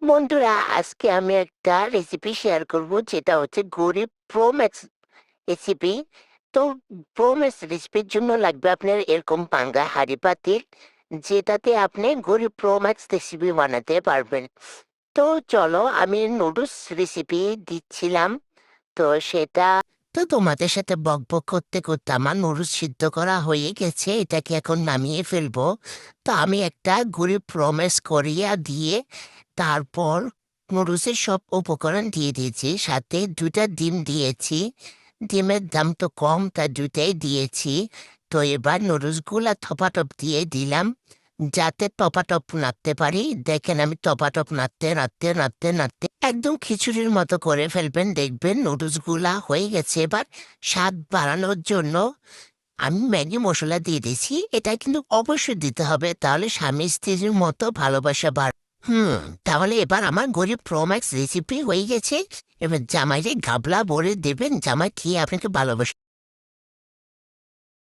বন্ধুরা, আজকে আমি একটা রেসিপি শেয়ার করব, যেটা হচ্ছে গরিব প্রো ম্যাক্স রেসিপি। তো প্রো ম্যাক্স রেসিপির জন্য লাগবে আপনার এরকম পাঙ্গা হাঁড়ি পাতিল, যেটাতে আপনি গরিব প্রো ম্যাক্স রেসিপি বানাতে পারবেন। তো চলো, আমি নুডলস রেসিপি দিচ্ছিলাম। তো সেটা তো তোমাদের সাথে বকবক করতে করতে আমার নুডলস সিদ্ধ করা হয়ে গেছে, এটাকে এখন নামিয়ে ফেলবো। তো আমি একটা গরিব প্রমিস করিয়া দিয়ে তারপর নুডলসের সব উপকরণ দিয়ে দিয়েছি, সাথে 2টা ডিম দিয়েছি। ডিমের দাম তো কম, তাই 2টাই দিয়েছি। তো এবার নুডলসগুলা থপাটপ দিয়ে দিলাম, যাতে টপাটপ নাড়তে পারি। দেখেন, আমি টপাটপ নাড়তে নাড়তে নাড়তে নাড়তে একদম খিচুড়ির মতো করে ফেলবেন, দেখবেন নুডলসগুলা হয়ে গেছে। এবার স্বাদ বাড়ানোর জন্য আমি ম্যাগি মশলা দিয়ে দিয়েছি, এটা কিন্তু অবশ্যই দিতে হবে, তাহলে স্বামী স্ত্রীর মতো ভালোবাসা বাড়বে। তাহলে এবার আমার গরিব প্রোম্যাক্স রেসিপি হয়ে গেছে। এবার জামাইরে গাবলা ভরে দেবেন, জামাই খেয়ে আপনাকে ভালোবাসে।